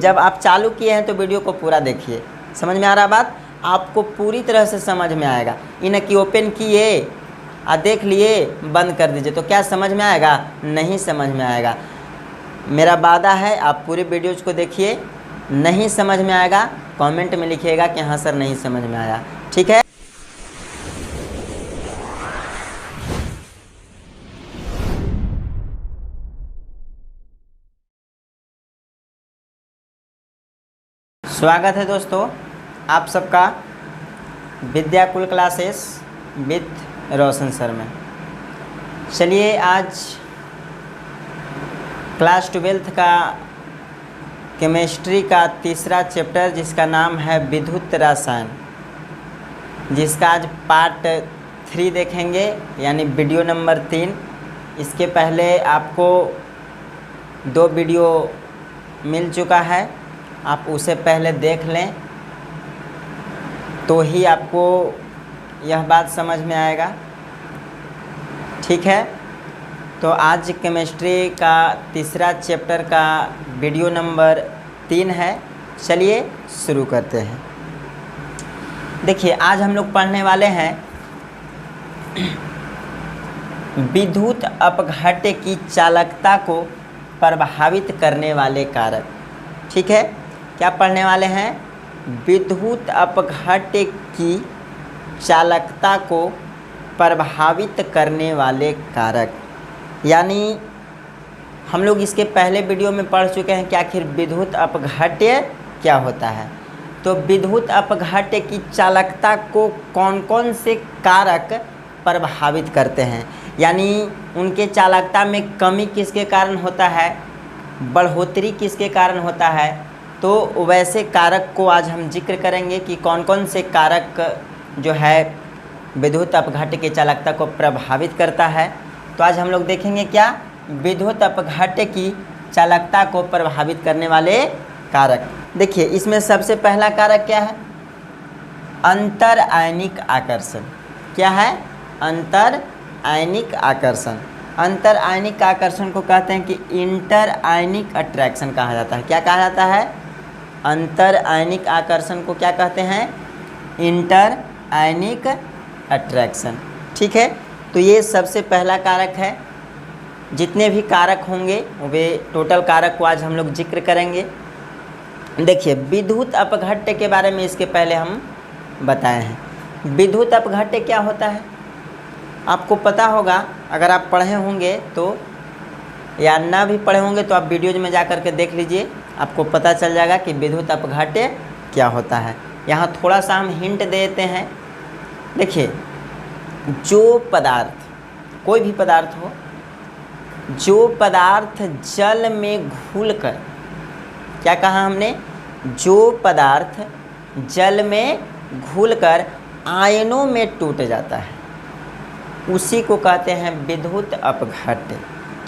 जब आप चालू किए हैं तो वीडियो को पूरा देखिए। समझ में आ रहा बात? आपको पूरी तरह से समझ में आएगा। इनकी ओपन किए और देख लिए, बंद कर दीजिए तो क्या समझ में आएगा? नहीं समझ में आएगा। मेरा वादा है आप पूरे वीडियोज़ को देखिए। नहीं समझ में आएगा कमेंट में लिखिएगा कि हाँ सर नहीं समझ में आया। ठीक है। स्वागत है दोस्तों आप सबका Vidyakul classes with Roshan sir में। चलिए आज क्लास 12th का केमिस्ट्री का तीसरा चैप्टर जिसका नाम है विद्युत रसायन, जिसका आज पार्ट 3 देखेंगे यानी वीडियो नंबर 3। इसके पहले आपको 2 वीडियो मिल चुका है, आप उसे पहले देख लें तो ही आपको यह बात समझ में आएगा। ठीक है। तो आज केमिस्ट्री का तीसरा चैप्टर का वीडियो नंबर 3 है। चलिए शुरू करते हैं। देखिए आज हम लोग पढ़ने वाले हैं विद्युत अपघट्य की चालकता को प्रभावित करने वाले कारक। ठीक है। क्या पढ़ने वाले हैं? विद्युत अपघट्य की चालकता को प्रभावित करने वाले कारक। यानी हम लोग इसके पहले वीडियो में पढ़ चुके हैं कि आखिर विद्युत अपघट्य क्या होता है। तो विद्युत अपघट्य की चालकता को कौन कौन से कारक प्रभावित करते हैं, यानी उनके चालकता में कमी किसके कारण होता है, बढ़ोतरी किसके कारण होता है, तो वैसे कारक को आज हम जिक्र करेंगे कि कौन कौन से कारक जो है विद्युत अपघट्य की चालकता को प्रभावित करता है। तो आज हम लोग देखेंगे क्या, विद्युत अपघट्य की चालकता को प्रभावित करने वाले कारक। देखिए इसमें सबसे पहला कारक क्या है? अंतर आयनिक आकर्षण। क्या है? अंतर आयनिक आकर्षण। अंतर आयनिक आकर्षण को कहते हैं कि इंटर आयनिक अट्रैक्शन कहा जाता है। क्या कहा जाता है? अंतर आयनिक आकर्षण को क्या कहते हैं? इंटर आयनिक अट्रैक्शन। ठीक है। तो ये सबसे पहला कारक है। जितने भी कारक होंगे वे टोटल कारक को आज हम लोग जिक्र करेंगे। देखिए विद्युत अपघट्य के बारे में इसके पहले हम बताए हैं। विद्युत अपघट्य क्या होता है आपको पता होगा, अगर आप पढ़े होंगे तो, या ना भी पढ़े होंगे तो आप वीडियोज में जा कर के देख लीजिए, आपको पता चल जाएगा कि विद्युत अपघट्य क्या होता है। यहाँ थोड़ा सा हम हिंट दे देते हैं। देखिए जो पदार्थ, कोई भी पदार्थ हो, जो पदार्थ जल में घुलकर, क्या कहा हमने? जो पदार्थ जल में घुलकर आयनों में टूट जाता है उसी को कहते हैं विद्युत अपघट्य।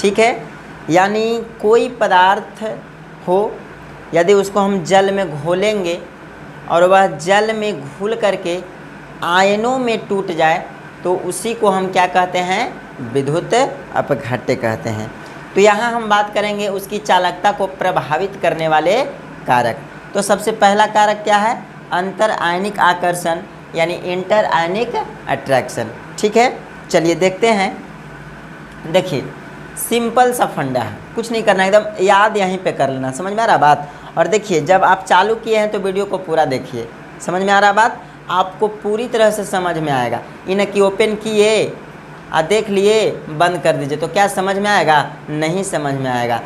ठीक है। यानी कोई पदार्थ हो, यदि उसको हम जल में घोलेंगे और वह जल में घुल करके आयनों में टूट जाए तो उसी को हम क्या कहते हैं? विद्युत अपघट्य कहते हैं। तो यहाँ हम बात करेंगे उसकी चालकता को प्रभावित करने वाले कारक। तो सबसे पहला कारक क्या है? अंतर आयनिक आकर्षण यानी इंटर आयनिक अट्रैक्शन। ठीक है। चलिए देखते हैं। देखिए सिंपल सा फंडा है, कुछ नहीं करना, एकदम याद यहीं पे कर लेना। समझ में आ रहा बात? और देखिए जब आप चालू किए हैं तो वीडियो को पूरा देखिए। समझ में आ रहा बात? आपको पूरी तरह से समझ में आएगा। इनकी ओपन किए और देख लिए, बंद कर दीजिए तो क्या समझ में आएगा? नहीं समझ में आएगा।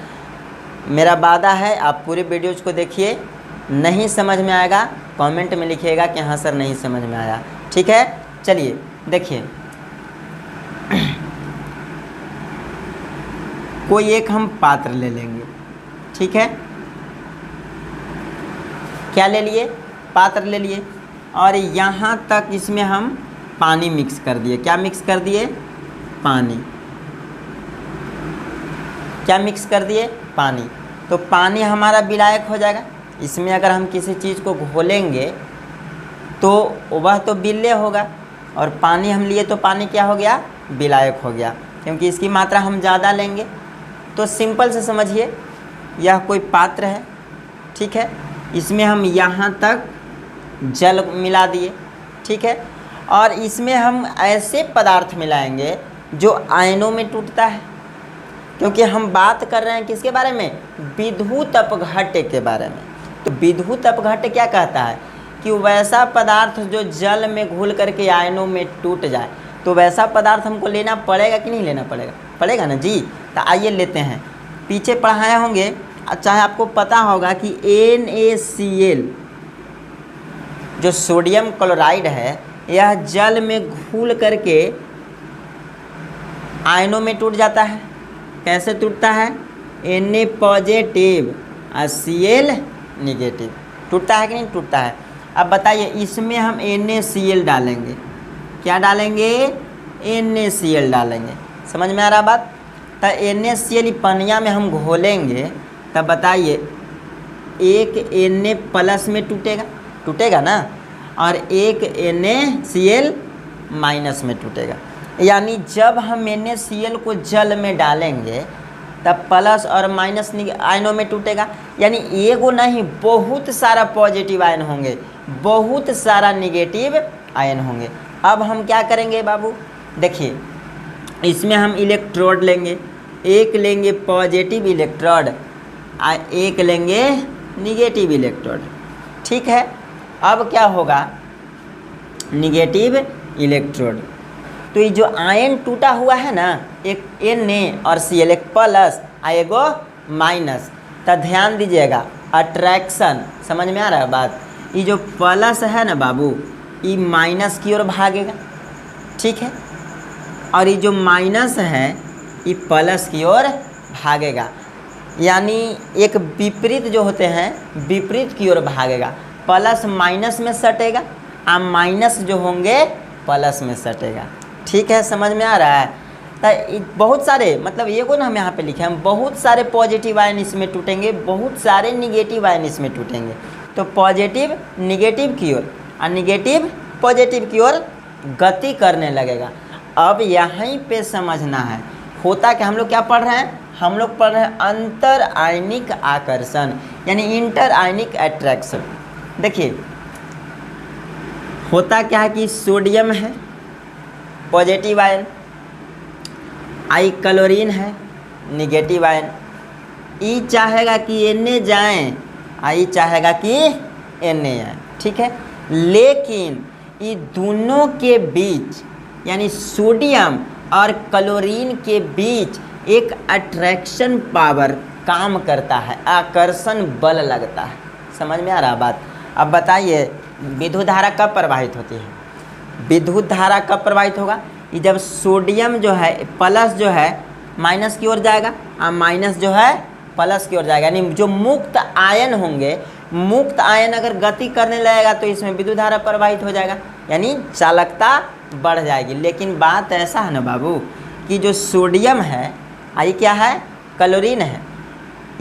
मेरा वादा है आप पूरे वीडियोज़ को देखिए। नहीं समझ में आएगा कमेंट में लिखिएगा कि हाँ सर नहीं समझ में आया। ठीक है। चलिए देखिए कोई एक हम पात्र ले लेंगे। ठीक है। क्या ले लिए? पात्र ले लिए और यहाँ तक इसमें हम पानी मिक्स कर दिए। क्या मिक्स कर दिए? पानी। क्या मिक्स कर दिए? पानी। तो पानी हमारा विलायक हो जाएगा। इसमें अगर हम किसी चीज़ को घोलेंगे तो वह तो विलेय होगा, और पानी हम लिए तो पानी क्या हो गया? विलायक हो गया, क्योंकि इसकी मात्रा हम ज़्यादा लेंगे। तो सिंपल से समझिए, यह कोई पात्र है। ठीक है। इसमें हम यहाँ तक जल मिला दिए, ठीक है। और इसमें हम ऐसे पदार्थ मिलाएंगे जो आयनों में टूटता है, क्योंकि हम बात कर रहे हैं किसके बारे में, विद्युत अपघट्य के बारे में। तो विद्युत अपघट्य क्या कहता है कि वैसा पदार्थ जो जल में घुल करके आयनों में टूट जाए, तो वैसा पदार्थ हमको लेना पड़ेगा कि नहीं लेना पड़ेगा, पड़ेगा ना जी। तो आइए लेते हैं, पीछे पढ़ाए होंगे, चाहे आपको पता होगा कि NaCl जो सोडियम क्लोराइड है, यह जल में घुल करके आयनों में टूट जाता है। कैसे टूटता है, Na पॉजिटिव और Cl निगेटिव, टूटता है कि नहीं टूटता है। अब बताइए, इसमें हम NaCl डालेंगे, क्या डालेंगे, NaCl डालेंगे, समझ में आ रहा बात। तो NaCl पनिया में हम घोलेंगे, तब बताइए एक Na प्लस में टूटेगा ना, और एक NaCl माइनस में टूटेगा। यानी जब हम NaCl को जल में डालेंगे तब प्लस और माइनस आयनों में टूटेगा। यानी एगो नहीं, बहुत सारा पॉजिटिव आयन होंगे, बहुत सारा निगेटिव आयन होंगे। अब हम क्या करेंगे बाबू, देखिए इसमें हम इलेक्ट्रोड लेंगे, एक लेंगे पॉजिटिव इलेक्ट्रोड और एक लेंगे निगेटिव इलेक्ट्रोड, ठीक है। अब क्या होगा, निगेटिव इलेक्ट्रोड, तो ये जो आयन टूटा हुआ है ना, एक Na और Cl, एक प्लस और एगो माइनस, तो ध्यान दीजिएगा अट्रैक्शन, समझ में आ रहा है बात। ये जो प्लस है ना बाबू, ये माइनस की ओर भागेगा, ठीक है, और ये जो माइनस है ये प्लस की ओर भागेगा। यानी एक विपरीत जो होते हैं, विपरीत की ओर भागेगा, प्लस माइनस में सटेगा और माइनस जो होंगे प्लस में सटेगा, ठीक है, समझ में आ रहा है। तो बहुत सारे, मतलब ये को ना हम यहाँ पे लिखे हैं, बहुत सारे पॉजिटिव आयन इसमें टूटेंगे, बहुत सारे निगेटिव आयन इसमें टूटेंगे। तो पॉजिटिव निगेटिव की ओर और निगेटिव पॉजिटिव की ओर गति करने लगेगा। अब यहीं पे समझना है, होता कि हम लोग क्या पढ़ रहे हैं, हम लोग पढ़ रहे हैं अंतर आयनिक आकर्षण, यानी इंटर आयनिक अट्रैक्शन। देखिए होता क्या है कि सोडियम है पॉजिटिव आयन, आई क्लोरीन है निगेटिव आयन, ई चाहेगा कि Na जाएं, आई चाहेगा कि Na आए, ठीक है। लेकिन ये दोनों के बीच, यानी सोडियम और क्लोरीन के बीच एक अट्रैक्शन पावर काम करता है, आकर्षण बल लगता है, समझ में आ रहा बात। अब बताइए विद्युत धारा कब प्रवाहित होती है, विद्युत धारा कब प्रवाहित होगा, ये जब सोडियम जो है प्लस जो है माइनस की ओर जाएगा और माइनस जो है प्लस की ओर जाएगा। यानी जो मुक्त आयन होंगे, मुक्त आयन अगर गति करने लगेगा तो इसमें विद्युत धारा प्रवाहित हो जाएगा, यानी चालकता बढ़ जाएगी। लेकिन बात ऐसा है ना बाबू कि जो सोडियम है, आई क्या है, क्लोरीन है,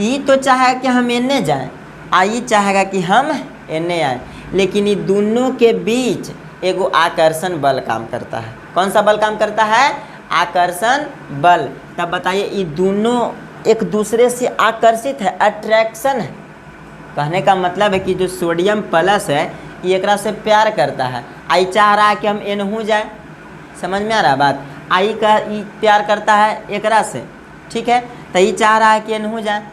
ई तो चाहेगा कि हम Na जाएं, आई चाहेगा कि हम Na आए, लेकिन ये दोनों के बीच एगो आकर्षण बल काम करता है। कौन सा बल काम करता है, आकर्षण बल। तब बताइए ये दोनों एक दूसरे से आकर्षित है, अट्रैक्शन है। कहने का मतलब है कि जो सोडियम प्लस है ये एकरा से प्यार करता है, आई चाह रहा है कि हम एनहू जाए, समझ में आ रहा बात। आई का ई प्यार करता है एकरा से, ठीक है, तो ये चाह रहा है कि एनहू जाए।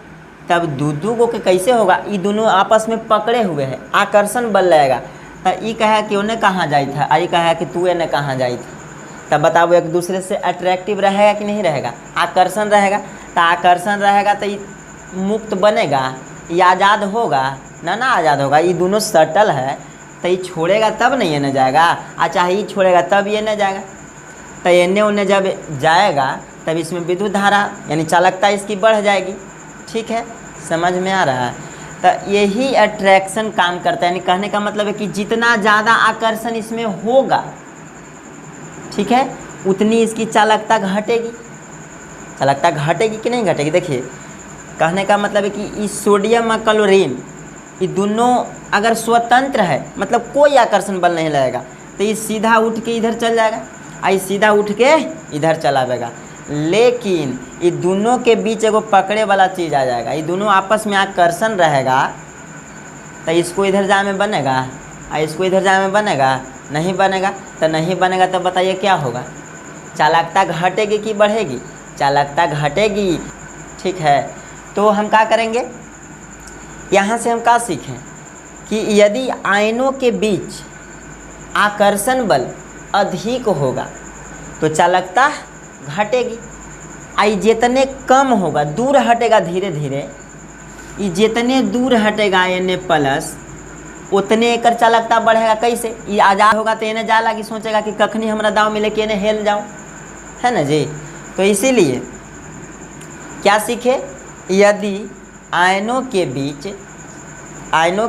तब दू गो के कैसे होगा, ये दोनों आपस में पकड़े हुए हैं, आकर्षण बल लगेगा। तो ये कहे कि उन्हें कहाँ जाई था, आई कहे कि तू एने कहाँ जाई था। तब बताओ एक दूसरे से अट्रैक्टिव रहेगा कि नहीं रहेगा, आकर्षण रहेगा। तो आकर्षण रहेगा तो ये मुक्त बनेगा, ये आज़ाद होगा ना, आज़ाद होगा। ये दोनों सटल है, तो ये छोड़ेगा तब नहीं एने जाएगा, चाहे ये छोड़ेगा तब ये न जाएगा। तो एने उन्हें जब जाएगा तब इसमें विद्युत धारा यानी चालकता इसकी बढ़ जाएगी, ठीक है, समझ में आ रहा है। तो यही अट्रैक्शन काम करता है, यानी कहने का मतलब है कि जितना ज़्यादा आकर्षण इसमें होगा, ठीक है, उतनी इसकी चालकता घटेगी। चालकता घटेगी कि नहीं घटेगी, देखिए कहने का मतलब है कि इस सोडियम और क्लोरीन ये दोनों अगर स्वतंत्र है, मतलब कोई आकर्षण बल नहीं लगेगा, तो ये सीधा उठ के इधर चल जाएगा, आई सीधा उठ के इधर चला जाएगा। लेकिन ये दोनों के बीच एगो पकड़े वाला चीज़ आ जाएगा, ये दोनों आपस में आकर्षण रहेगा, तो इसको इधर जाए में बनेगा और इसको इधर जाए में बनेगा, नहीं बनेगा। तो नहीं बनेगा तो बताइए क्या होगा, चालकता घटेगी कि बढ़ेगी, चालकता घटेगी। ठीक है, तो हम क्या करेंगे, यहाँ से हम क्या सीखें कि यदि आयनों के बीच आकर्षण बल अधिक होगा तो चालकता घटेगी। आई जितने कम होगा, दूर हटेगा धीरे धीरे, ये जितने दूर हटेगा एन प्लस उतने एकर चालकता बढ़ेगा। कैसे, ये आजाद होगा तो एने जा लगी सोचेगा कि कखनी हमरा दाव मिले कि एने हेल जाऊँ, है ना जी। तो इसीलिए क्या सीखे, यदि आयनों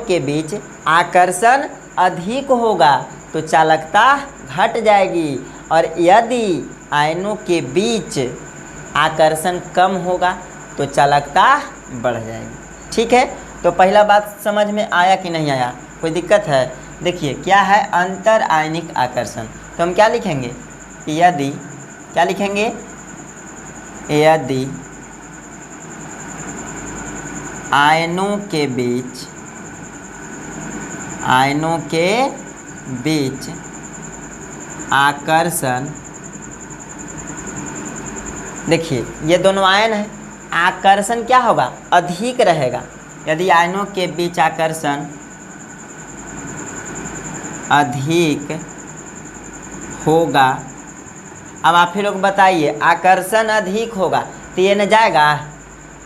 के बीच आकर्षण अधिक होगा तो चालकता घट जाएगी, और यदि आयनों के बीच आकर्षण कम होगा तो चालकता बढ़ जाएगी। ठीक है, तो पहला बात समझ में आया कि नहीं आया, कोई दिक्कत है। देखिए क्या है अंतर आयनिक आकर्षण, तो हम क्या लिखेंगे, यदि क्या लिखेंगे, यदि आयनों के बीच आकर्षण, देखिए ये दोनों आयन है, आकर्षण क्या होगा, अधिक रहेगा। यदि आयनों के बीच आकर्षण अधिक होगा, अब आप ही लोग बताइए, आकर्षण अधिक होगा तो ये न जाएगा,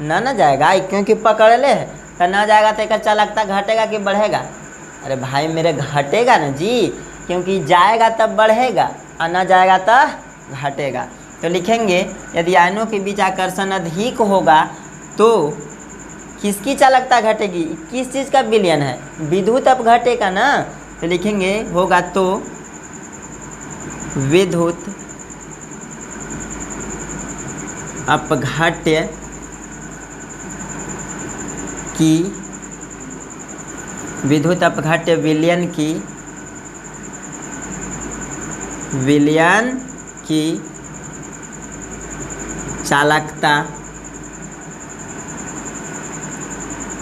न जाएगा, क्योंकि पकड़ ले है तो न जाएगा तो इसका चालकता घटेगा कि बढ़ेगा। अरे भाई मेरे घटेगा ना जी, क्योंकि जाएगा तब बढ़ेगा और न जाएगा तो घटेगा। तो लिखेंगे यदि आयनों के बीच आकर्षण अधिक होगा तो किसकी चालकता घटेगी, किस चीज़ का विलयन है, विद्युत अपघट्य ना। तो लिखेंगे होगा तो विद्युत अपघट्य की, विद्युत अपघट्य विलयन की चालकता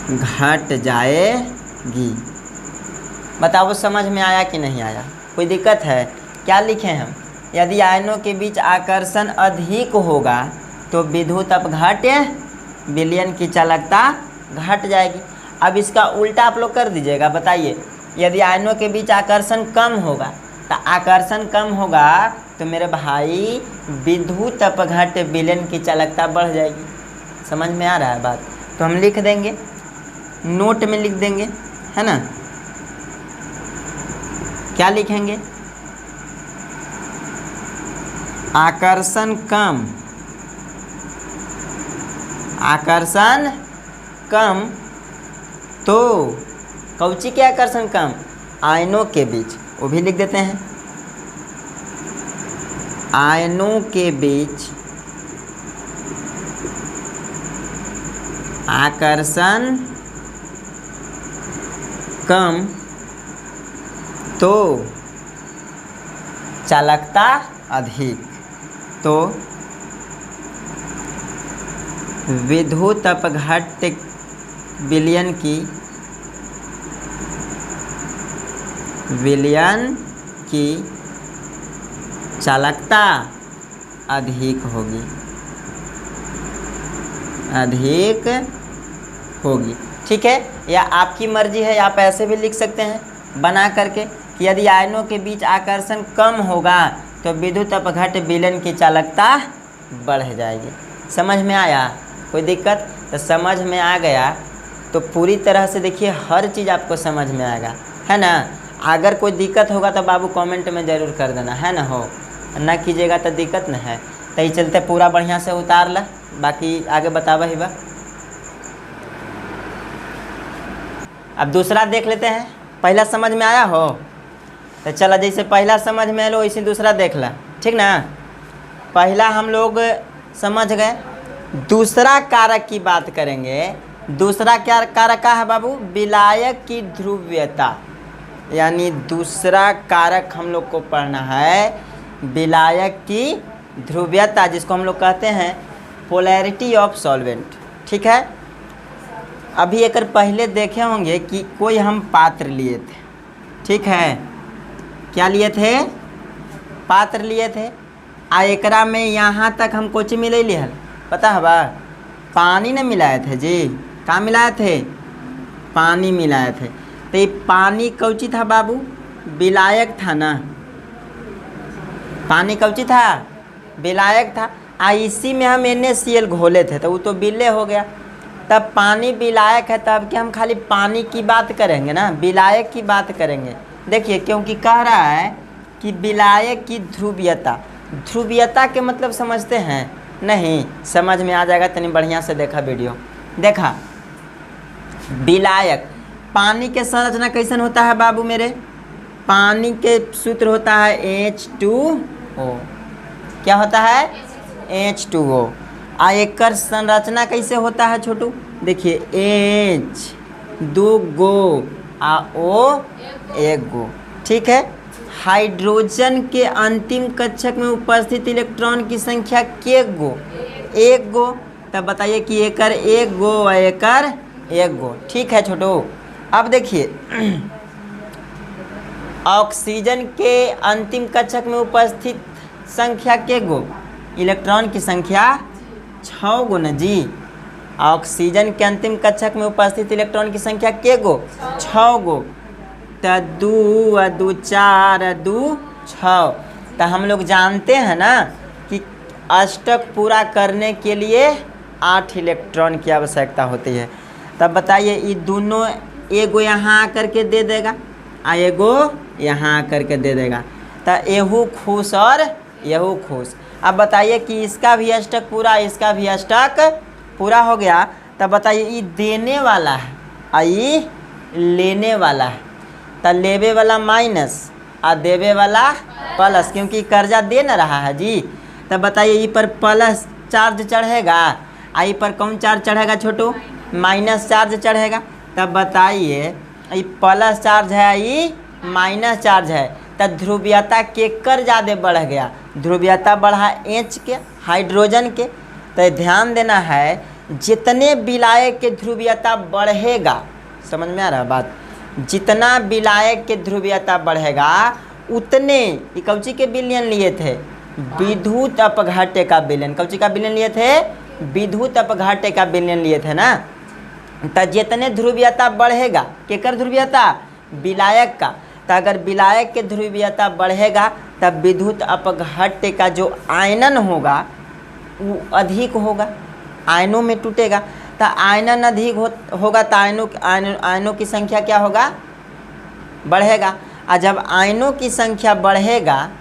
घट जाएगी। बताओ समझ में आया कि नहीं आया, कोई दिक्कत है। क्या लिखें हम, यदि आयनों के बीच आकर्षण अधिक होगा तो विद्युत अपघट्य विलयन की चालकता घट जाएगी। अब इसका उल्टा आप लोग कर दीजिएगा, बताइए यदि आयनों के बीच आकर्षण कम होगा, तो आकर्षण कम होगा तो मेरे भाई विद्युत अपघट्य विलयन की चालकता बढ़ जाएगी। समझ में आ रहा है बात, तो हम लिख देंगे, नोट में लिख देंगे, है ना। क्या लिखेंगे, आकर्षण कम तो कौची के आकर्षण कम, आयनों के बीच, वो भी लिख देते हैं, आयनों के बीच आकर्षण कम तो चालकता अधिक, तो विद्युत अपघट्य विलयन की चालकता अधिक होगी। ठीक है, या आपकी मर्जी है, आप ऐसे भी लिख सकते हैं बना करके कि यदि आयनों के बीच आकर्षण कम होगा तो विद्युत अपघट्य विलयन की चालकता बढ़ जाएगी। समझ में आया, कोई दिक्कत, तो समझ में आ गया तो पूरी तरह से देखिए हर चीज़ आपको समझ में आएगा, है ना। अगर कोई दिक्कत होगा तो बाबू कमेंट में ज़रूर कर देना, है ना, हो ना कीजिएगा तो दिक्कत न है। तो ये चलते पूरा बढ़िया से उतार ला, बाकी आगे बतावा ही बा। अब दूसरा देख लेते हैं, पहला समझ में आया हो तो चला, जैसे पहला समझ में आलो वैसे दूसरा देख ला, ठीक ना। पहला हम लोग समझ गए, दूसरा कारक की बात करेंगे। दूसरा क्या कारक का है बाबू, विलायक की ध्रुवीयता, यानी दूसरा कारक हम लोग को पढ़ना है विलायक की ध्रुवीयता, जिसको हम लोग कहते हैं पोलैरिटी ऑफ सॉल्वेंट। ठीक है, अभी एक पहले देखे होंगे कि कोई हम पात्र लिए थे, ठीक है, क्या लिए थे, पात्र लिए थे। आ एकरा में यहाँ तक हम कुछ मिले लिहल, पता है बा, पानी न मिलाए थे जी, कहाँ मिलाए थे, पानी मिलाए थे। तो ये पानी कौची था बाबू, विलायक था ना, पानी कौची था, विलायक था। इसी में हम NaCl घोले थे तो वो तो विलय हो गया। तब पानी विलायक है, तब कि हम खाली पानी की बात करेंगे ना, विलायक की बात करेंगे। देखिए क्योंकि कह रहा है कि विलायक की ध्रुवीयता, ध्रुवीयता के मतलब समझते हैं, नहीं समझ में आ जाएगा, तनी बढ़िया से देखा वीडियो, देखा। विलायक, पानी के संरचना कैसन होता है बाबू मेरे, पानी के सूत्र होता है H2O, क्या होता है, H2O। आ एकर संरचना कैसे होता है छोटू, देखिए H 2 गो आ O 1 गो, ठीक है। हाइड्रोजन के अंतिम कक्षक में उपस्थित इलेक्ट्रॉन की संख्या के गो, 1 गो। तब बताइए कि एकर 1 गो और एकर 1 गो, ठीक है छोटू। अब देखिए ऑक्सीजन के अंतिम कक्षक में उपस्थित संख्या के गो, इलेक्ट्रॉन की संख्या 6 गो न जी। ऑक्सीजन के अंतिम कक्षक में उपस्थित इलेक्ट्रॉन की संख्या के गो, 6 गो। तो 2 और 2 4 और 2 6। तो हम लोग जानते हैं ना कि अष्टक पूरा करने के लिए 8 इलेक्ट्रॉन की आवश्यकता होती है। तब बताइए ये दोनों, एगो यहाँ आकर के दे देगा और एगो यहाँ आकर के दे देगा, तो एहू खुश और यहू खुश। अब बताइए कि इसका भी अष्टक पूरा, इसका भी अष्टक पूरा हो गया। तब बताइए ये देने वाला है और ये लेने वाला है, तो लेवे वाला माइनस और देवे वाला प्लस, क्योंकि कर्जा दे न रहा है जी। तब बताइए ये पर प्लस चार्ज चढ़ेगा, आई पर कौन चार्ज चढ़ेगा छोटू, माइनस चार्ज चढ़ेगा। तब बताइए ये प्लस चार्ज है, ये माइनस चार्ज है, तो ध्रुवीयता केकर ज़्यादा बढ़ गया, ध्रुवीयता बढ़ा H के, हाइड्रोजन के। तो ध्यान देना है, जितने विलायक के ध्रुवीयता बढ़ेगा, समझ में आ रहा बात, जितना विलायक के ध्रुवीयता बढ़ेगा उतने, ये कौची के विलयन लिए थे, विद्युत अपघट्य का विलयन, कौची का विलयन लिए थे, विद्युत अपघट्य का विलयन लिए थे ना। तो जितने ध्रुवीयता बढ़ेगा, केकर ध्रुवीयता, विलायक का, तो अगर विलायक के ध्रुवीयता बढ़ेगा तब विद्युत अपघट्य का जो आयनन होगा वो अधिक होगा, आयनों में टूटेगा। तो आयनन अधिक होगा तो आयनों की संख्या क्या होगा, बढ़ेगा। और जब आयनों की संख्या बढ़ेगा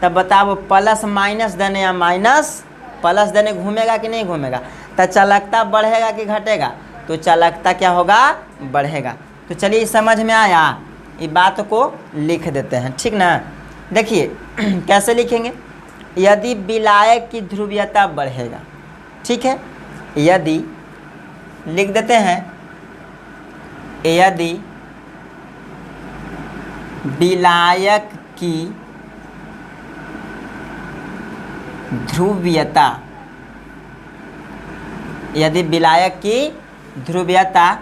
तब बताओ प्लस माइनस देने या माइनस प्लस देने घूमेगा कि नहीं घूमेगा। तो चालकता बढ़ेगा कि घटेगा, तो चालकता क्या होगा, बढ़ेगा। तो चलिए समझ में आया, ये बात को लिख देते हैं, ठीक ना। देखिए कैसे लिखेंगे, यदि विलायक की ध्रुवीयता बढ़ेगा, ठीक है, यदि लिख देते हैं, यदि विलायक की ध्रुवीयता, यदि विलायक की ध्रुवीयता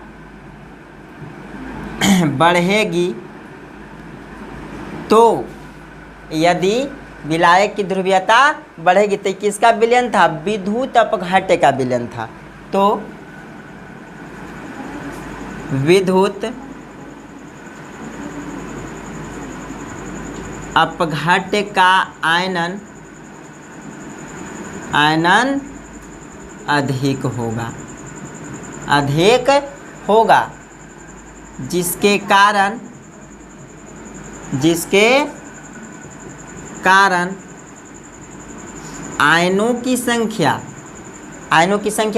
बढ़ेगी, तो यदि विलायक की ध्रुवीयता बढ़ेगी तो किसका विलयन था, विद्युत अपघट्य का विलयन था। तो विद्युत अपघट्य का आयनन अधिक होगा, अधिक होगा, जिसके कारण आयनों की संख्या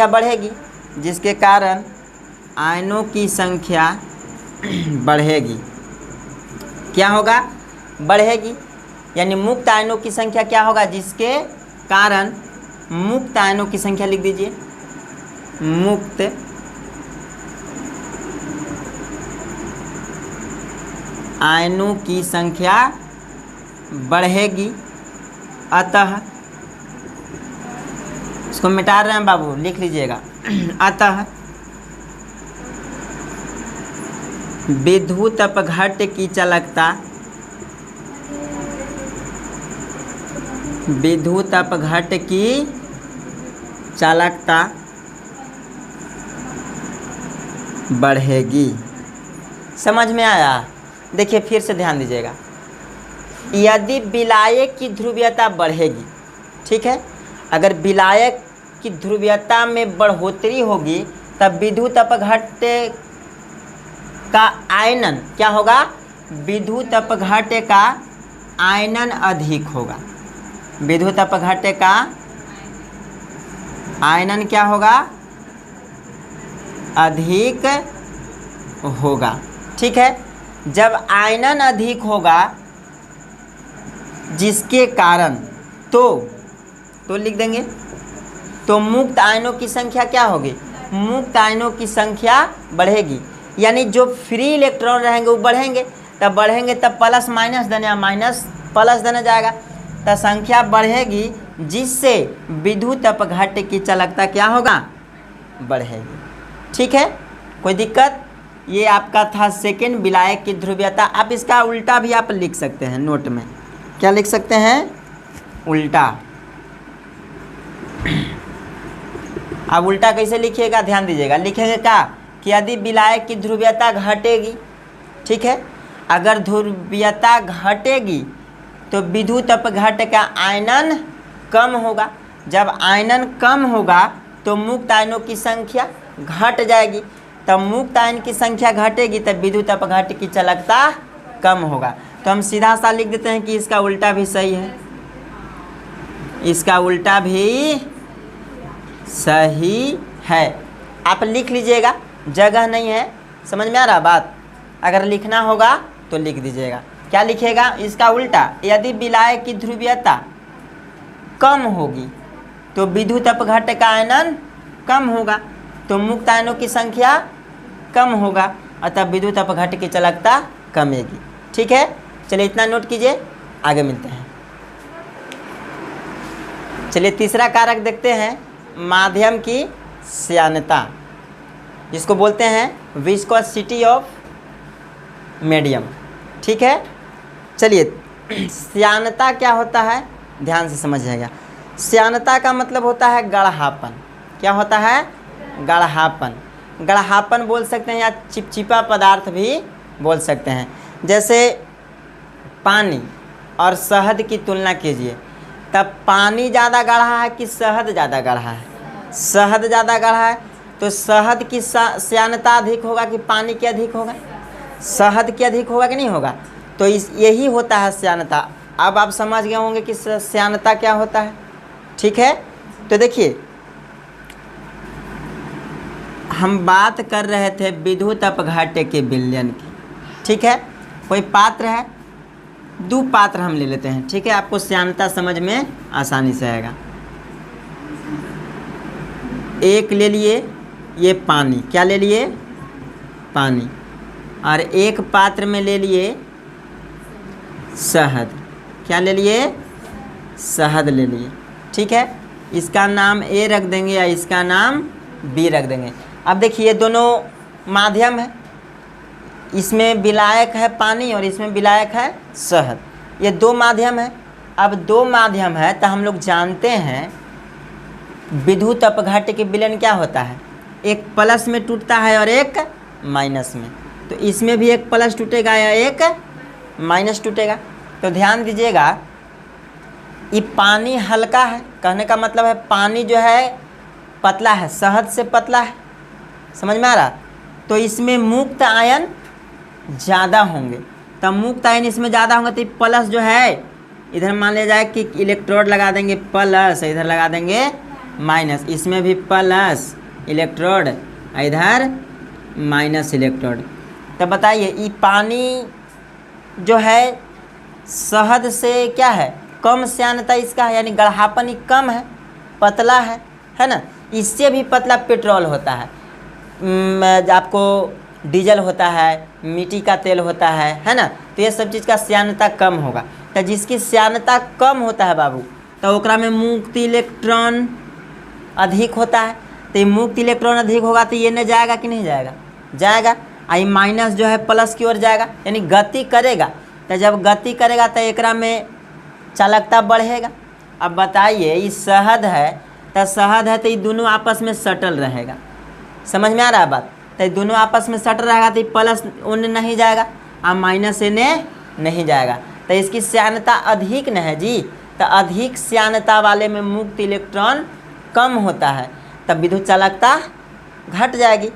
बढ़ेगी, जिसके कारण आयनों की संख्या बढ़ेगी। क्या होगा, बढ़ेगी, यानी मुक्त आयनों की संख्या क्या होगा, जिसके कारण मुक्त आयनों की संख्या लिख दीजिए, मुक्त आयनों की संख्या बढ़ेगी। अतः इसको मिटा रहे हैं बाबू, लिख लीजिएगा, अतः विद्युत अपघट्य की चालकता, विद्युत अपघट्य की चालकता बढ़ेगी। समझ में आया? देखिए फिर से ध्यान दीजिएगा। यदि विलायक की ध्रुवीयता बढ़ेगी, ठीक है, अगर विलायक की ध्रुवीयता में बढ़ोतरी होगी तब विद्युत अपघट्य का आयनन क्या होगा? विद्युत अपघट्य का आयनन अधिक होगा। विद्युत अपघट्य का आयनन क्या होगा? अधिक होगा। ठीक है, जब आयनन अधिक होगा जिसके कारण तो लिख देंगे, तो मुक्त आयनों की संख्या क्या होगी? मुक्त आयनों की संख्या बढ़ेगी, यानी जो फ्री इलेक्ट्रॉन रहेंगे वो बढ़ेंगे, तब बढ़ेंगे तब प्लस माइनस देने, माइनस प्लस देने जाएगा, तो संख्या बढ़ेगी, जिससे विद्युत अपघट्य की चालकता क्या होगा? बढ़ेगी। ठीक है, कोई दिक्कत? ये आपका था सेकेंड, विलायक की ध्रुवीयता। आप इसका उल्टा भी आप लिख सकते हैं नोट में। क्या लिख सकते हैं? उल्टा। अब उल्टा कैसे लिखिएगा, ध्यान दीजिएगा। लिखेंगे क्या कि यदि विलायक की ध्रुवीयता घटेगी, ठीक है, अगर ध्रुवीयता घटेगी तो विद्युत अपघट्य का आयनन कम होगा। जब आयनन कम होगा तो मुक्त आयनों की संख्या घट जाएगी, तब मुक्त आयन की संख्या घटेगी तब विद्युत अपघट्य की चालकता कम होगा। तो हम सीधा सा लिख देते हैं कि इसका उल्टा भी सही है, इसका उल्टा भी सही है। आप लिख लीजिएगा, जगह नहीं है। समझ में आ रहा बात? अगर लिखना होगा तो लिख दीजिएगा। क्या लिखेगा? इसका उल्टा, यदि विलायक की ध्रुवीयता कम होगी तो विद्युत अपघट्य का आयनन कम होगा, तो मुक्त आयनों की संख्या कम होगा, अतः विद्युत अपघट्य की चालकता कमेगी। ठीक है, चलिए इतना नोट कीजिए, आगे मिलते हैं। चलिए तीसरा कारक देखते हैं, माध्यम की श्यानता, जिसको बोलते हैं विस्कोसिटी ऑफ मीडियम। ठीक है, चलिए श्यानता क्या होता है, ध्यान से समझिएगा। श्यानता का मतलब होता है गाढ़ापन। क्या होता है? गाढ़ापन। गाढ़ापन बोल सकते हैं या चिपचिपा पदार्थ भी बोल सकते हैं। जैसे पानी और शहद की तुलना कीजिए, तब पानी ज़्यादा गाढ़ा है कि शहद ज़्यादा गाढ़ा है? शहद ज़्यादा गाढ़ा है, तो शहद की श्यानता अधिक होगा कि पानी की अधिक होगा? शहद की अधिक होगा कि नहीं होगा? तो यही होता है श्यानता। अब आप समझ गए होंगे कि श्यानता क्या होता है। ठीक है, तो देखिए हम बात कर रहे थे विद्युत अपघट्य के विलयन की। ठीक है, कोई पात्र है, दो पात्र हम ले लेते हैं। ठीक है, आपको श्यानता समझ में आसानी से आएगा। एक ले लिए ये पानी, क्या ले लिए? पानी। और एक पात्र में ले लिए शहद, क्या ले लिए? शहद ले लिए। ठीक है, इसका नाम ए रख देंगे या इसका नाम बी रख देंगे। अब देखिए ये दोनों माध्यम है, इसमें विलायक है पानी और इसमें विलायक है शहद। ये दो माध्यम है। अब दो माध्यम है तो हम लोग जानते हैं विद्युत अपघट्य के विलयन क्या होता है, एक प्लस में टूटता है और एक माइनस में। तो इसमें भी एक प्लस टूटेगा या एक माइनस टूटेगा। तो ध्यान दीजिएगा, ये पानी हल्का है, कहने का मतलब है पानी जो है पतला है, शहद से पतला है। समझ में आ रहा? तो इसमें मुक्त आयन ज़्यादा होंगे, तब मुक्त आयन इसमें ज़्यादा होंगे तो प्लस जो है इधर मान लिया जाए कि इलेक्ट्रोड लगा देंगे प्लस, इधर लगा देंगे माइनस, इसमें भी प्लस इलेक्ट्रोड, इधर माइनस इलेक्ट्रोड। तब बताइए ये पानी जो है शहद से क्या है, कम श्यानता इसका है, यानी गाढ़ापन ही कम है, पतला है ना। इससे भी पतला पेट्रोल होता है, आपको डीजल होता है, मिट्टी का तेल होता है ना। तो ये सब चीज़ का श्यानता कम होगा। तो जिसकी श्यानता कम होता है बाबू, तो ओकरा में मुक्त इलेक्ट्रॉन अधिक होता है। तो ये मुक्त इलेक्ट्रॉन अधिक होगा तो ये न जाएगा कि नहीं जाएगा? जाएगा। आई माइनस जो है प्लस की ओर जाएगा, यानी गति करेगा। तो जब गति करेगा तो एकरा में चालकता बढ़ेगा। अब बताइए ये शहद है तो ये दोनों आपस में सटल रहेगा। समझ में आ रहा है बात? तो ये दोनों आपस में सटल रहेगा तो ये प्लस उन नहीं जाएगा और माइनस एन नहीं जाएगा। तो इसकी श्यानता अधिक न है जी। तो अधिक श्यानता वाले में मुक्त इलेक्ट्रॉन कम होता है, तब विद्युत चालकता घट जाएगी।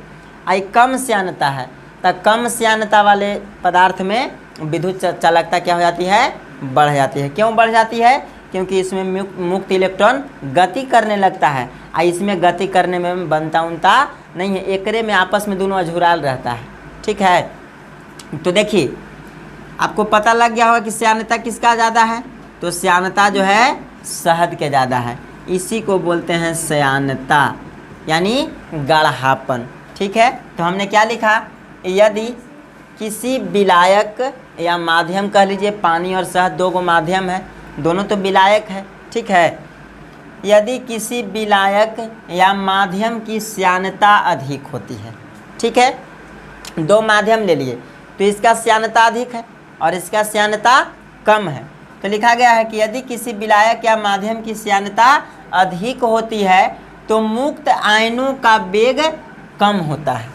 आई कम श्यानता है तो कम श्यानता वाले पदार्थ में विद्युत चालकता क्या हो जाती है? बढ़ जाती है। क्यों बढ़ जाती है? क्योंकि इसमें मुक्त इलेक्ट्रॉन गति करने लगता है और इसमें गति करने में बनता उनता नहीं है, एकरे में आपस में दोनों अझुराल रहता है। ठीक है, तो देखिए आपको पता लग गया होगा कि श्यानता किसका ज़्यादा है। तो श्यानता जो है शहद के ज़्यादा है, इसी को बोलते हैं श्यानता यानी गाढ़ापन। ठीक है, तो हमने क्या लिखा? यदि किसी विलायक या माध्यम कह लीजिए, पानी और शहद दो गो माध्यम है, दोनों तो विलायक है। ठीक है, यदि किसी विलायक या माध्यम की श्यानता अधिक होती है, ठीक है, दो माध्यम ले लिए तो इसका श्यानता अधिक है और इसका श्यानता कम है, तो लिखा गया है कि यदि किसी विलायक या माध्यम की श्यानता अधिक होती है तो मुक्त आयनों का वेग कम होता है।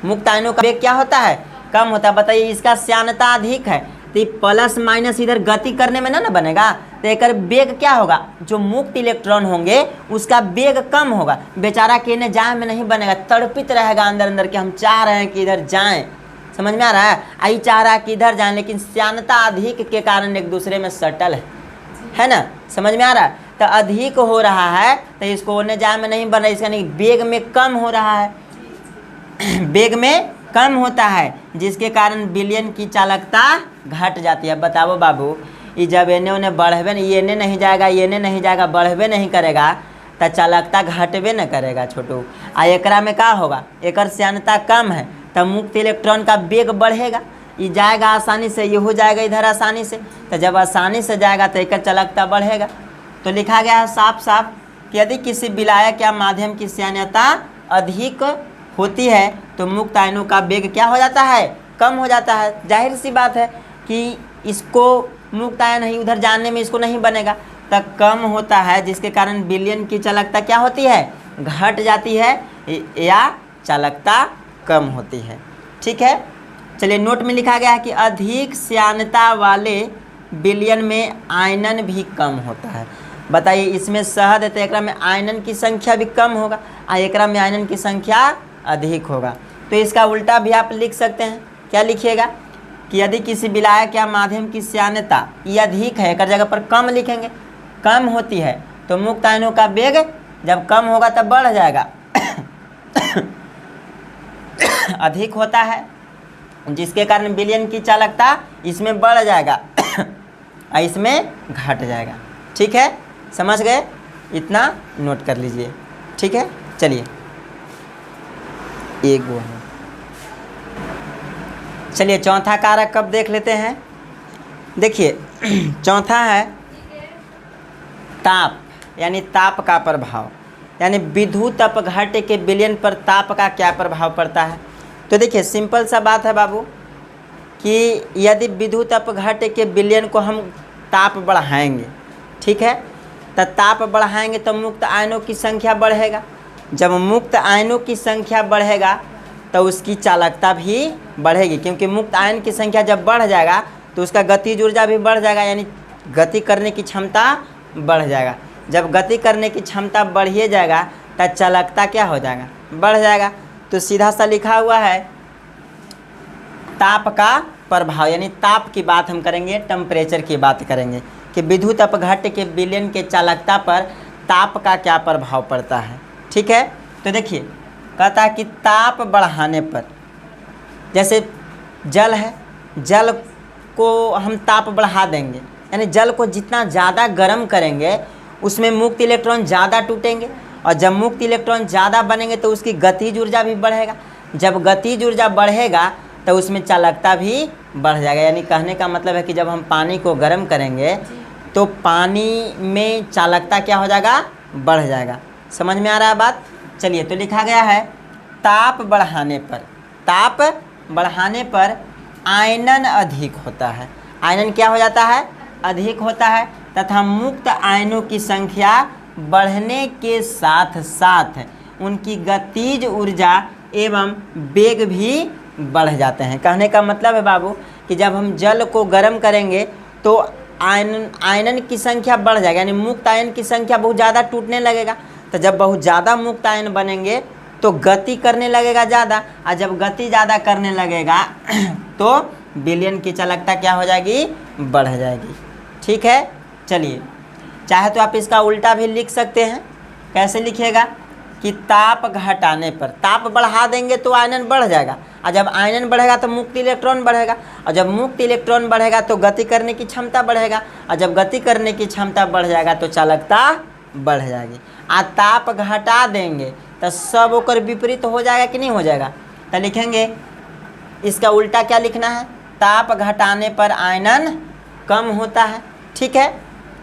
मुक्त आयनों का वेग क्या होता है? कम होता है। बताइए इसका श्यानता अधिक है तो प्लस माइनस इधर गति करने में ना बनेगा, तो एक वेग क्या होगा? जो मुक्त इलेक्ट्रॉन होंगे उसका वेग कम होगा। बेचारा कहने जाए में नहीं बनेगा, तड़पित रहेगा अंदर अंदर कि हम चाह रहे हैं कि इधर जाएं। समझ में आ रहा है? आई चाह रहा है कि इधर जाएं, लेकिन श्यानता अधिक के कारण एक दूसरे में सटल है ना। समझ में आ रहा है? तो अधिक हो रहा है तो इसको होने जाए में नहीं बन रहा है, इसका नहीं वेग में कम हो रहा है, वेग में कम होता है, जिसके कारण विलयन की चालकता घट जाती है। बताओ बाबू, ये जब एने ओने बढ़वे नहीं, ये एने नहीं जाएगा, ये एने नहीं जाएगा, बढ़वे नहीं करेगा तो चालकता घटवे न करेगा छोटू। आ एकरा में क्या होगा? एकर श्यानता कम है तो मुक्त इलेक्ट्रॉन का वेग बढ़ेगा, ये जाएगा आसानी से, ये हो जाएगा इधर आसानी से, तो जब आसानी से जाएगा तो एकर चालकता बढ़ेगा। तो लिखा गया है साफ साफ कि यदि किसी विलायक या माध्यम की श्यानता अधिक होती है तो मुक्त आयनों का वेग क्या हो जाता है? कम हो जाता है। जाहिर सी बात है कि इसको मुक्त आयन नहीं उधर जाने में इसको नहीं बनेगा, तब कम होता है, जिसके कारण विलयन की चालकता क्या होती है? घट जाती है या चालकता कम होती है। ठीक है, चलिए नोट में लिखा गया है कि अधिक श्यानता वाले विलयन में आयनन भी कम होता है। बताइए इसमें शहद है तो एकरा में आयनन की संख्या भी कम होगा और एकरा में आयनन की संख्या अधिक होगा। तो इसका उल्टा भी आप लिख सकते हैं। क्या लिखिएगा कि यदि किसी विलायक या माध्यम की श्यानता ये अधिक है, एक जगह पर कम लिखेंगे, कम होती है तो मुक्त आयनों का वेग जब कम होगा तब बढ़ जाएगा अधिक होता है, जिसके कारण विलयन की चालकता इसमें बढ़ जाएगा और इसमें घट जाएगा। ठीक है, समझ गए? इतना नोट कर लीजिए। ठीक है, चलिए एक वो है। चलिए चौथा कारक कब देख लेते हैं। देखिए चौथा है ताप, यानी ताप का प्रभाव, यानी विद्युत अपघट्य के विलयन पर ताप का क्या प्रभाव पड़ता है। तो देखिए सिंपल सा बात है बाबू कि यदि विद्युत अपघट्य के विलयन को हम ताप बढ़ाएंगे, ठीक है, तो ताप बढ़ाएंगे तो मुक्त आयनों की संख्या बढ़ेगा। जब मुक्त आयनों की संख्या बढ़ेगा तो उसकी चालकता भी बढ़ेगी, क्योंकि मुक्त आयन की संख्या जब बढ़ जाएगा तो उसका गतिज ऊर्जा भी बढ़ जाएगा, यानी गति करने की क्षमता बढ़ जाएगा। जब गति करने की क्षमता बढ़िए जाएगा तो चालकता क्या हो जाएगा? बढ़ जाएगा। तो सीधा सा लिखा हुआ है ताप का प्रभाव, यानी ताप की बात हम करेंगे, टेम्परेचर की बात करेंगे कि विद्युत अपघट्य के विलयन के चालकता पर ताप का क्या प्रभाव पड़ता है। ठीक है, तो देखिए कहता है कि ताप बढ़ाने पर, जैसे जल है, जल को हम ताप बढ़ा देंगे, यानी जल को जितना ज़्यादा गर्म करेंगे उसमें मुक्त इलेक्ट्रॉन ज़्यादा टूटेंगे, और जब मुक्त इलेक्ट्रॉन ज़्यादा बनेंगे तो उसकी गतिज ऊर्जा भी बढ़ेगा। जब गतिज ऊर्जा बढ़ेगा तो उसमें चालकता भी बढ़ जाएगा। यानी कहने का मतलब है कि जब हम पानी को गर्म करेंगे तो पानी में चालकता क्या हो जाएगा? बढ़ जाएगा। समझ में आ रहा है बात? चलिए तो लिखा गया है ताप बढ़ाने पर, ताप बढ़ाने पर आयनन अधिक होता है। आयनन क्या हो जाता है? अधिक होता है, तथा मुक्त आयनों की संख्या बढ़ने के साथ साथ उनकी गतिज ऊर्जा एवं वेग भी बढ़ जाते हैं। कहने का मतलब है बाबू कि जब हम जल को गर्म करेंगे तो आयनन की संख्या बढ़ जाएगी, यानी मुक्त आयन की संख्या बहुत ज़्यादा टूटने लगेगा। तो जब बहुत ज़्यादा मुक्त आयन बनेंगे तो गति करने लगेगा ज़्यादा, और जब गति ज़्यादा करने लगेगा तो विलयन की चालकता क्या हो जाएगी? बढ़ जाएगी। ठीक है, चलिए, चाहे तो आप इसका उल्टा भी लिख सकते हैं। कैसे लिखिएगा कि ताप घटाने पर, ताप बढ़ा देंगे तो आयनन बढ़ जाएगा, और जब आयनन बढ़ेगा तो मुक्त इलेक्ट्रॉन बढ़ेगा, और जब मुक्त इलेक्ट्रॉन बढ़ेगा तो गति करने की क्षमता बढ़ेगा, और जब गति करने की क्षमता बढ़ जाएगा तो चालकता बढ़ जाएगी। आ ताप घटा देंगे तो सब ओकर विपरीत हो जाएगा कि नहीं हो जाएगा? तो लिखेंगे इसका उल्टा क्या लिखना है? ताप घटाने पर आयनन कम होता है, ठीक है,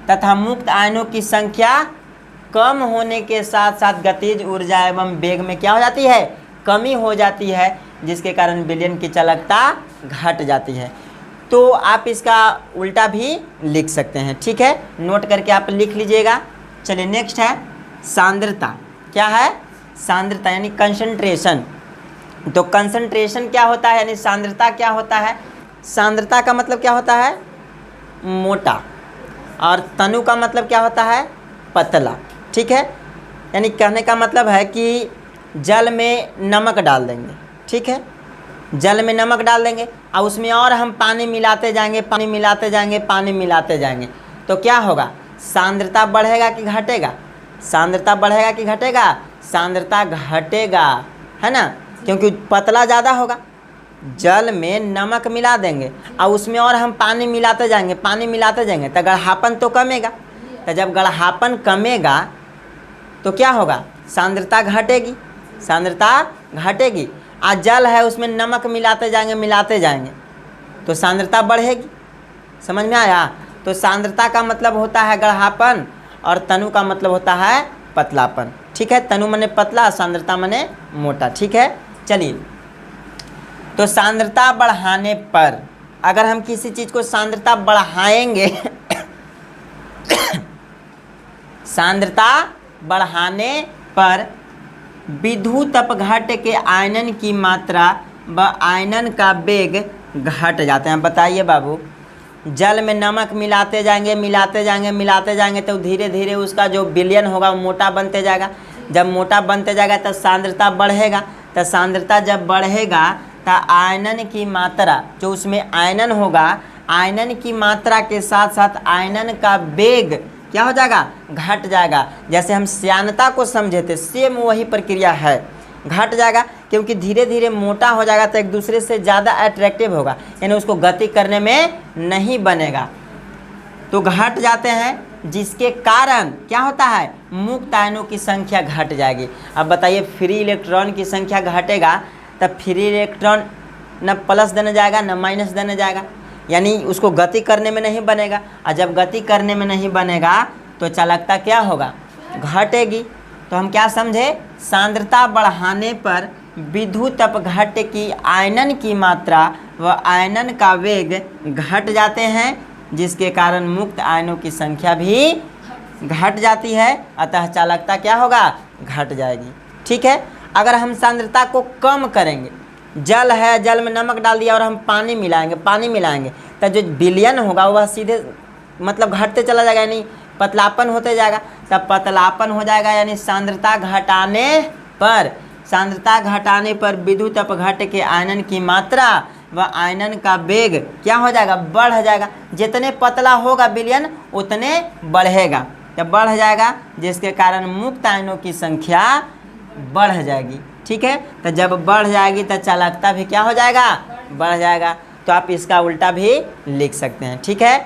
तथा मुक्त आयनों की संख्या कम होने के साथ साथ गतिज ऊर्जा एवं वेग में क्या हो जाती है? कमी हो जाती है, जिसके कारण विलयन की चालकता घट जाती है। तो आप इसका उल्टा भी लिख सकते हैं, ठीक है, नोट करके आप लिख लीजिएगा। चलिए, नेक्स्ट है सांद्रता। क्या है? सांद्रता यानी कंसंट्रेशन। तो कंसंट्रेशन क्या होता है, यानी सांद्रता क्या होता है? सांद्रता का मतलब क्या होता है? मोटा। और तनु का मतलब क्या होता है? पतला। ठीक है, यानी कहने का मतलब है कि जल में नमक डाल देंगे, ठीक है, जल में नमक डाल देंगे और उसमें और हम पानी मिलाते जाएंगे, पानी मिलाते जाएंगे, पानी मिलाते जाएंगे, तो क्या होगा? सांद्रता बढ़ेगा कि घटेगा? सांद्रता बढ़ेगा कि घटेगा? सांद्रता घटेगा, है ना, क्योंकि पतला ज़्यादा होगा। जल में नमक मिला देंगे और उसमें और हम पानी मिलाते जाएंगे, पानी मिलाते जाएंगे, तो गढ़ापन तो कमेगा। तो जब गढ़ापन कमेगा तो क्या होगा? सांद्रता घटेगी, सांद्रता घटेगी। आज जल है उसमें नमक मिलाते जाएंगे, मिलाते जाएंगे, तो सांद्रता बढ़ेगी। समझ में आया? तो सांद्रता का मतलब होता है गढ़ापन और तनु का मतलब होता है पतलापन। ठीक है, तनु मने पतला, सांद्रता मने मोटा। ठीक है, चलिए, तो सांद्रता बढ़ाने पर, अगर हम किसी चीज़ को सांद्रता बढ़ाएंगे सांद्रता बढ़ाने पर विद्युत अपघट के आयनन की मात्रा व आयनन का वेग घट जाते हैं। बताइए बाबू, जल में नमक मिलाते जाएंगे, मिलाते जाएंगे, मिलाते जाएंगे, तो धीरे धीरे उसका जो विलयन होगा वो मोटा बनते जाएगा। जब मोटा बनते जाएगा तो सांद्रता बढ़ेगा, तो सांद्रता जब बढ़ेगा तो आयनन की मात्रा, जो उसमें आयनन होगा, आयनन की मात्रा के साथ साथ आयनन का वेग क्या हो जाएगा? घट जाएगा। जैसे हम श्यानता को समझे थे, सेम वही प्रक्रिया है, घट जाएगा, क्योंकि धीरे धीरे मोटा हो जाएगा तो एक दूसरे से ज़्यादा अट्रैक्टिव होगा, यानी उसको गति करने में नहीं बनेगा, तो घट जाते हैं, जिसके कारण क्या होता है? मुक्त आयनों की संख्या घट जाएगी। अब बताइए, फ्री इलेक्ट्रॉन की संख्या घटेगा तब फ्री इलेक्ट्रॉन न प्लस देने जाएगा न माइनस देने जाएगा, यानी उसको गति करने में नहीं बनेगा, और जब गति करने में नहीं बनेगा तो चालकता क्या होगा? घटेगी। तो हम क्या समझे? सांद्रता बढ़ाने पर विद्युत अपघट की आयनन की मात्रा व आयनन का वेग घट जाते हैं, जिसके कारण मुक्त आयनों की संख्या भी घट जाती है, अतः चालकता क्या होगा? घट जाएगी। ठीक है, अगर हम सांद्रता को कम करेंगे, जल है, जल में नमक डाल दिया और हम पानी मिलाएंगे, पानी मिलाएंगे, तो जो विलयन होगा वह सीधे मतलब घटते चला जाएगा, यानी पतलापन होते जाएगा, तब पतलापन हो जाएगा, यानी सांद्रता घटाने पर, सांद्रता घटाने पर विद्युत अपघट के आयनन की मात्रा व आयनन का वेग क्या हो जाएगा? बढ़ जाएगा। जितने पतला होगा विलयन उतने बढ़ेगा, जब बढ़ जाएगा, जिसके कारण मुक्त आयनों की संख्या बढ़ जाएगी। ठीक है, तो जब बढ़ जाएगी तो चालकता भी क्या हो जाएगा? बढ़ जाएगा। तो आप इसका उल्टा भी लिख सकते हैं। ठीक है,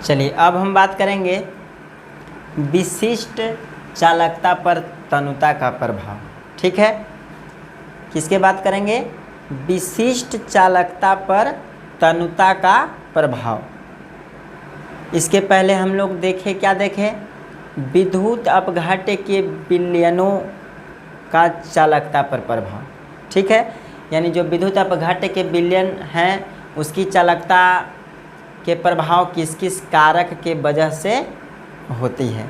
चलिए, अब हम बात करेंगे विशिष्ट चालकता पर तनुता का प्रभाव। ठीक है, किसके बात करेंगे? विशिष्ट चालकता पर तनुता का प्रभाव। इसके पहले हम लोग देखें, क्या देखें? विद्युत अपघट्य के विलयनों का चालकता पर प्रभाव। ठीक है, यानी जो विद्युत अपघट्य के विलयन हैं उसकी चालकता के प्रभाव किस किस कारक के वजह से होती है।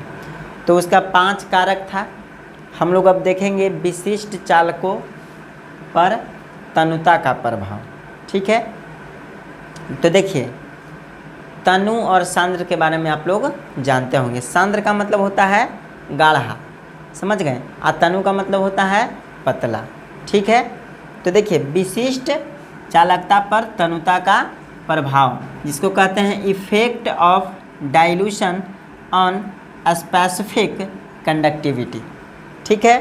तो उसका 5 कारक था। हम लोग अब देखेंगे विशिष्ट चालकों पर तनुता का प्रभाव। ठीक है, तो देखिए तनु और सांद्र के बारे में आप लोग जानते होंगे। सांद्र का मतलब होता है गाढ़ा, समझ गए, और तनु का मतलब होता है पतला। ठीक है, तो देखिए विशिष्ट चालकता पर तनुता का प्रभाव, जिसको कहते हैं effect of dilution on specific conductivity. ठीक है,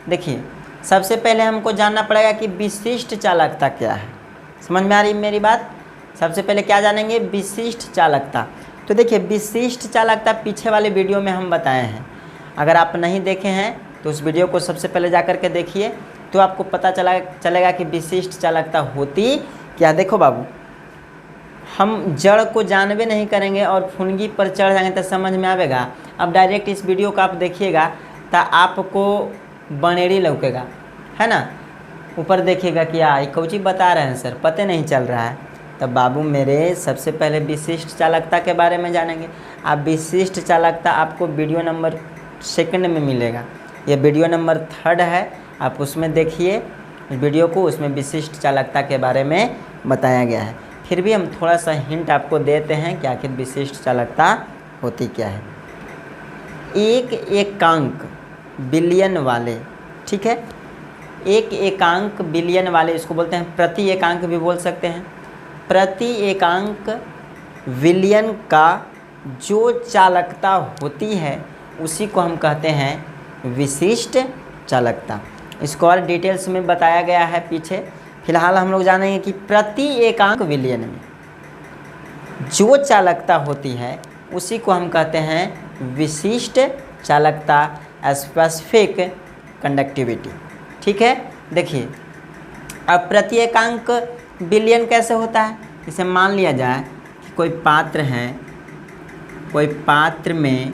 देखिए सबसे पहले हमको जानना पड़ेगा कि विशिष्ट चालकता क्या है। समझ में आ रही मेरी बात? सबसे पहले क्या जानेंगे? विशिष्ट चालकता। तो देखिए विशिष्ट चालकता पीछे वाले वीडियो में हम बताए हैं, अगर आप नहीं देखे हैं तो उस वीडियो को सबसे पहले जा कर के देखिए, तो आपको पता चलेगा कि विशिष्ट चालकता होती क्या। देखो बाबू, हम जड़ को जानबे नहीं करेंगे और फुनगी पर चढ़ जाएंगे तो समझ में आवेगा। अब डायरेक्ट इस वीडियो को आप देखिएगा तो आपको बनेड़ी लौकेगा, है ना। ऊपर देखिएगा कि ये कौची बता रहे हैं सर, पता नहीं चल रहा है। तब बाबू मेरे सबसे पहले विशिष्ट चालकता के बारे में जानेंगे। आप विशिष्ट चालकता आपको वीडियो नंबर 2 में मिलेगा, ये वीडियो नंबर 3 है, आप उसमें देखिए वीडियो को, उसमें विशिष्ट चालकता के बारे में बताया गया है। फिर भी हम थोड़ा सा हिंट आपको देते हैं कि आखिर विशिष्ट चालकता होती क्या है। एक एकांक बिलियन वाले, ठीक है, एक एकांक बिलियन वाले, इसको बोलते हैं प्रति एकांक भी बोल सकते हैं। प्रति एकांक विलियन का जो चालकता होती है उसी को हम कहते हैं विशिष्ट चालकता। इसको और डिटेल्स में बताया गया है पीछे। फिलहाल हम लोग जानेंगे कि प्रति एकांक विलियन में जो चालकता होती है उसी को हम कहते हैं विशिष्ट चालकता, स्पेसिफिक कंडक्टिविटी। ठीक है, देखिए अब प्रति एकांक विलयन कैसे होता है। जैसे मान लिया जाए कि कोई पात्र है, कोई पात्र में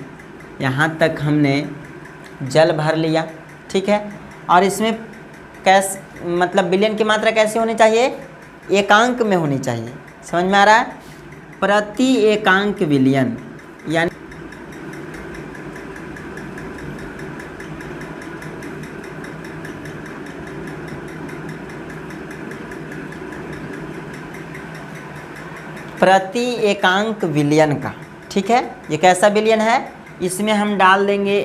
यहाँ तक हमने जल भर लिया, ठीक है, और इसमें मतलब विलयन की मात्रा कैसे होनी चाहिए? एकांक में होनी चाहिए। समझ में आ रहा है? प्रति एकांक विलयन यानी प्रति एकांक विलयन का। ठीक है, ये कैसा विलयन है? इसमें हम डाल देंगे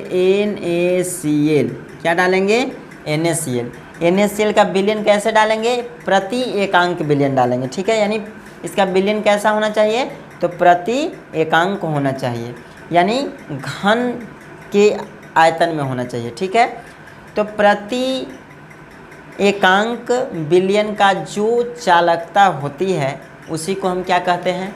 NaCl। क्या डालेंगे? NaCl। NaCl का विलयन कैसे डालेंगे? प्रति एकांक विलयन डालेंगे। ठीक है, यानी इसका विलयन कैसा होना चाहिए? तो प्रति एकांक होना चाहिए, यानी घन के आयतन में होना चाहिए। ठीक है, तो प्रति एकांक विलयन का जो चालकता होती है उसी को हम क्या कहते हैं?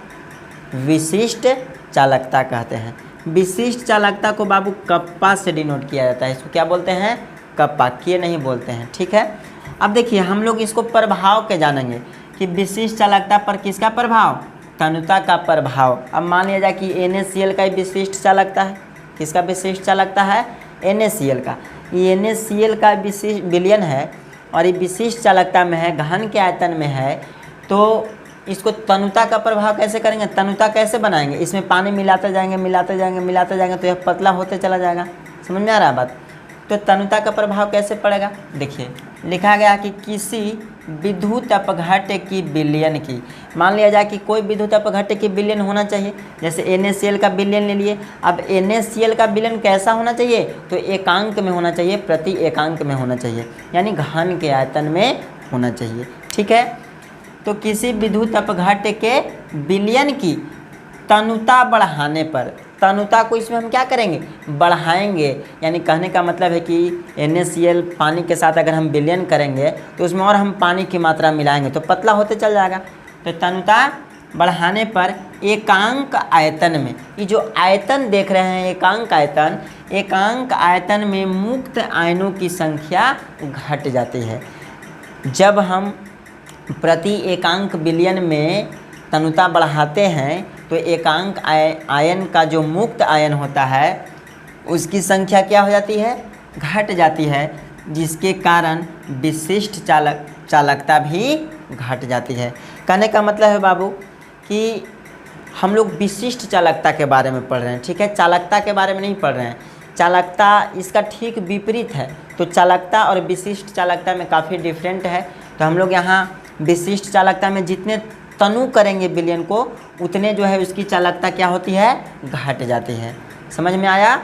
विशिष्ट चालकता कहते हैं। विशिष्ट चालकता को बाबू कप्पा से डिनोट किया जाता है। इसको क्या बोलते हैं? कप्पा, के नहीं बोलते हैं। ठीक है, अब देखिए हम लोग इसको प्रभाव के जानेंगे कि विशिष्ट चालकता पर किसका प्रभाव? तनुता का प्रभाव। अब मान लिया जाए कि NaCl का विशिष्ट चालकता है। किसका विशिष्ट चालकता है? NaCl का। ये NaCl का विशिष्ट विलयन है और ये विशिष्ट चालकता में है, घन के आयतन में है, तो इसको तनुता का प्रभाव कैसे करेंगे? तनुता कैसे बनाएंगे? इसमें पानी मिलाते जाएंगे तो यह पतला होते चला जाएगा। समझ में आ रहा है बात? तो तनुता का प्रभाव कैसे पड़ेगा? देखिए लिखा गया कि किसी विद्युत अपघट्य की विलयन की, मान लिया जाए कि कोई विद्युत अपघट्य की विलयन होना चाहिए। जैसे NaCl का विलयन ले लिए। अब NaCl का विलयन कैसा होना चाहिए? तो एकांक में होना चाहिए, प्रति एकांक में होना चाहिए, यानी घन के आयतन में होना चाहिए। ठीक है, तो किसी विद्युत अपघट्य के विलयन की तनुता बढ़ाने पर, तनुता को इसमें हम क्या करेंगे? बढ़ाएंगे। यानी कहने का मतलब है कि NaCl पानी के साथ अगर हम विलयन करेंगे तो उसमें और हम पानी की मात्रा मिलाएंगे तो पतला होते चल जाएगा। तो तनुता बढ़ाने पर एकांक आयतन में, ये जो आयतन देख रहे हैं एकांक आयतन, एकांक आयतन में मुक्त आयनों की संख्या घट जाती है। जब हम प्रति एकांक विलयन में तनुता बढ़ाते हैं तो एकांक आयन का जो मुक्त आयन होता है उसकी संख्या क्या हो जाती है, घट जाती है, जिसके कारण विशिष्ट चालकता भी घट जाती है। कहने का मतलब है बाबू कि हम लोग विशिष्ट चालकता के बारे में पढ़ रहे हैं, ठीक है, चालकता के बारे में नहीं पढ़ रहे हैं। चालकता इसका ठीक विपरीत है, तो चालकता और विशिष्ट चालकता में काफ़ी डिफरेंट है। तो हम लोग यहाँ विशिष्ट चालकता में जितने तनु करेंगे विलयन को, उतने जो है उसकी चालकता क्या होती है, घट जाती है। समझ में आया,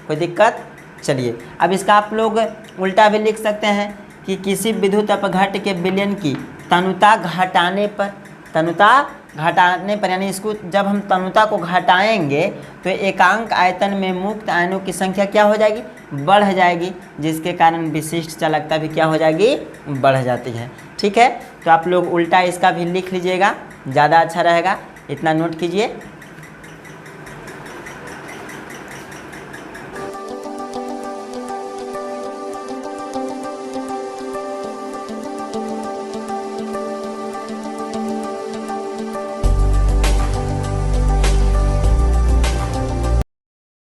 कोई दिक्कत? चलिए अब इसका आप लोग उल्टा भी लिख सकते हैं कि किसी विद्युत अपघट्ट के विलयन की तनुता घटाने पर, यानी इसको जब हम तनुता को घटाएंगे तो एकांक आयतन में मुक्त आयनों की संख्या क्या हो जाएगी, बढ़ जाएगी, जिसके कारण विशिष्ट चालकता भी क्या हो जाएगी, बढ़ जाती है। ठीक है, तो आप लोग उल्टा इसका भी लिख लीजिएगा, ज़्यादा अच्छा रहेगा, इतना नोट कीजिए।